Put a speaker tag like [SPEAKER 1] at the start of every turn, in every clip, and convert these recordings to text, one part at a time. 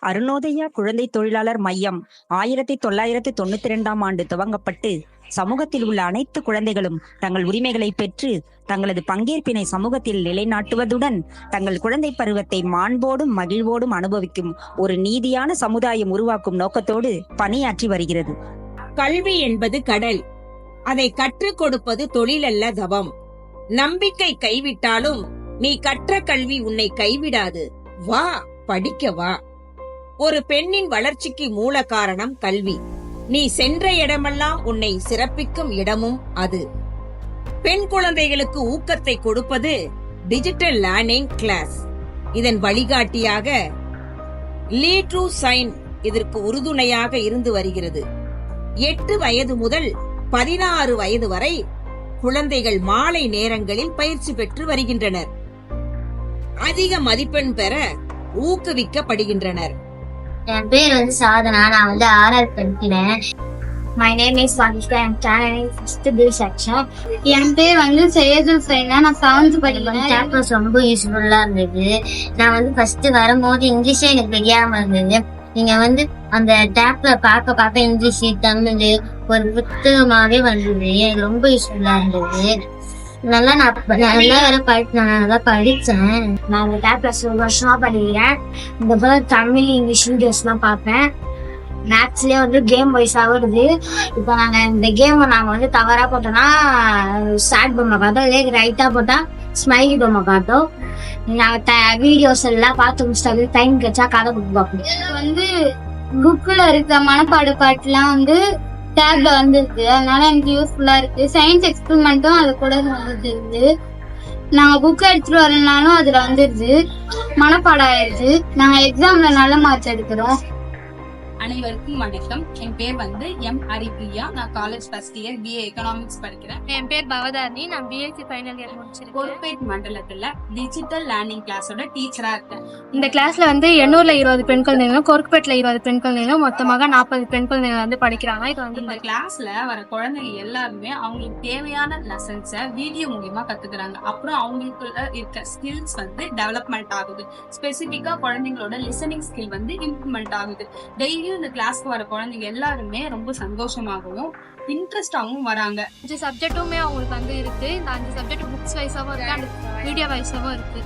[SPEAKER 1] அருணோதயா குழந்தை தொழிலாளர் மையம் 1992ஆம் ஆண்டு துவங்கப்பட்டு சமூகத்தில் உள்ள அனைத்து குழந்தைகளும் தங்கள் உரிமைகளை பெற்று தங்களது பங்கேற்பினை சமூகத்தில் நிலைநாட்டுவதுடன் தங்கள் குழந்தை பருவத்தை மாண்போடும் மகிழ்வோடும் அனுபவிக்கும் ஒரு நீதியான சமுதாயம் உருவாக்கும் நோக்கத்தோடு பணியாற்றி வருகிறது.
[SPEAKER 2] கல்வி என்பது கடல், அதை கற்றுக் கொடுப்பது தொழிலல்ல தவம். நம்பிக்கை கைவிட்டாலும் நீ கற்ற கல்வி உன்னை கைவிடாது. வா, படிக்க வா. ஒரு பெண்ணின் வளர்ச்சிக்கு மூல காரணம் கல்வி. நீ சென்ற இடமெல்லாம் உன்னை சிறப்பிக்கும் இடமும் அது. பெண் குழந்தைகளுக்கு ஊக்கத்தை கொடுப்பது டிஜிட்டல் லேர்னிங் கிளாஸ். இதன் வழிகாட்டியாக லீட் டு சைன் இதற்கு உறுதுணையாக இருந்து வருகிறது. 8 வயது முதல் 16 வயது வரை குழந்தைகள் மாலை நேரங்களில் பயிற்சி பெற்று வருகின்றனர். அதிக மதிப்பெண் பெற ஊக்குவிக்கப்படுகின்றனர்.
[SPEAKER 3] என் பேர் சாதனா. நான் 6வது படிக்கிறேன். My name is Vanishka. I'm standing 5th B section. என் பேர் சையதுல் ஃபைனா. நான் 7th படிக்கிறேன். சாப்டர்ஸ் ரொம்ப யூஸ்ஃபுல்லா இருந்தது. நான் ஃபர்ஸ்ட் வரும்போது இங்கிலீஷே எனக்கு தெரியாம இருந்தது. நீங்க அந்த டேப்ல பார்க்க இங்கிலீஷ் தமிழ் ஒரு புத்தகமாவே வந்தது. எனக்கு ரொம்ப யூஸ்ஃபுல்லா இருந்தது. நல்லா படிச்சேன். நான் இந்த டேப்ல வருஷமா படிக்கிறேன். இந்த போல தமிழ் இங்கிலீஷ் வீடியோஸ் எல்லாம் பார்ப்பேன். மேத்ஸ்லயே கேம் வைஸா வருது. இப்போ நாங்க இந்த கேம் நாங்க தவறா போட்டோம்னா சாட் பொம்மை காட்டும், இல்ல ரைட்டா போட்டா ஸ்மைலி பொம்மை காட்டும். நாங்க வீடியோஸ் எல்லாம் பார்த்து முடிச்சிட்டாங்க. டைம் கிடைச்சா கதை புக் பார்ப்போம். புக்ல இருக்க மனப்பாடு பாட்டுலாம் டேப்ல இருக்கு. அதனால எனக்கு யூஸ்ஃபுல்லா இருக்கு. சயின்ஸ் எக்ஸ்பெரிமெண்ட்டும் அது கூட வந்துருது. நாங்க புக் எடுத்துட்டு வரலனாலும் அதுல வந்துருது. மனப்பாடம் ஆயிடுது. நாங்க எக்ஸாம்ல நல்ல மார்க்ஸ் எடுக்கிறோம்.
[SPEAKER 4] அனைவருக்கும் வணக்கம். என் பேர் எம் ஹரிப்ரியா. நான் college first year BA economics படிக்கிறேன்.
[SPEAKER 5] என் பேர் பவதாரணி. நான் BSc ஃபைனல் இயர் முடிச்சிருக்கேன்.
[SPEAKER 4] கோல்பேட் மண்டலத்துல டிஜிட்டல் லேர்னிங் கிளாஸோட டீச்சரா இருக்கேன்.
[SPEAKER 5] இந்த கிளாஸ்ல எண்ணூர்ல 20 பெண் குழந்தைகளும், கோர்க்பேட்ல 20 பெண் குழந்தைகளும், மொத்தமாக 40 பெண் குழந்தைகள் படிக்கிறாங்க. இது
[SPEAKER 4] இந்த கிளாஸ்ல வர குழந்தைங்க எல்லாருமே அவங்களுக்கு தேவையான லெசன்ஸை வீடியோ மூலியமா கத்துக்கிறாங்க. அப்புறம் அவங்களுக்குள்ள இருக்க ஸ்கில்ஸ் டெவலப்மெண்ட் ஆகுது. ஸ்பெசிபிக்கா குழந்தைங்களோட லிசனிங் ஸ்கில் இம்ப்ரூவ்மெண்ட் ஆகுது. டெய்லியும் இந்த கிளாஸ்க்கு வர குழந்தைங்க எல்லாருமே ரொம்ப சந்தோஷமாகவும் இன்ட்ரெஸ்டாகவும் வராங்க.
[SPEAKER 5] 5 சப்ஜெக்ட்டுமே அவங்களுக்கு இருக்கு. இந்த 5 சப்ஜெக்ட் புக்ஸ் வைஸாவும் இருக்கு, அந்த வீடியோ வைஸாவும் இருக்கு.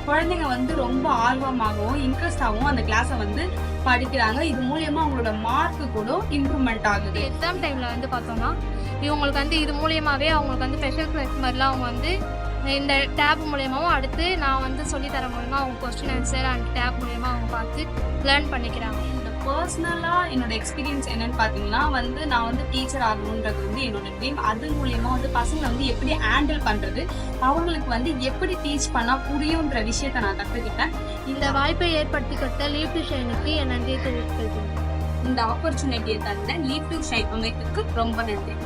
[SPEAKER 4] குழந்தைங்க ரொம்ப ஆர்வமாகவும் இன்ட்ரெஸ்டாகவும் அந்த கிளாஸை படிக்கிறாங்க. இது மூலியமா அவங்களோட மார்க் கூட இம்ப்ரூவ்மெண்ட் ஆகுது.
[SPEAKER 5] எக்ஸாம் டைம்ல பார்த்தோம்னா இவங்களுக்கு இது மூலியமாவே அவங்களுக்கு ஸ்பெஷல் கிளாஸ் மாதிரிலாம் அவங்க இந்த டேப் மூலியமாவும் அடுத்து நான் சொல்லி தர மூலமா அவங்க கொஸ்டின் ஆன்சர் அண்ட் டேப் மூலியமா அவங்க பார்த்து லேர்ன் பண்ணிக்கிறாங்க.
[SPEAKER 4] பர்சனலா என்னோட எக்ஸ்பீரியன்ஸ் என்னன்னு பாத்தீங்கன்னா நான் டீச்சர் ஆகணும்ன்றது என்னோட ட்ரீம். அது மூலியமா பசங்களை எப்படி ஹேண்டில் பண்றது, அவங்களுக்கு எப்படி டீச் பண்ணா புரியுன்ற விஷயத்த நான் கத்துக்கிட்டேன்.
[SPEAKER 5] இந்த வாய்ப்பை ஏற்படுத்தி கொடுத்த லீவ் டு ஷைனுக்கு என் நன்றியை தெரிவித்துக் கொள்கிறேன்.
[SPEAKER 4] இந்த ஆப்பர்ச்சுனிட்டியை தந்த லீவ் டு ஷைன் அமைப்புக்கு ரொம்ப நன்றி.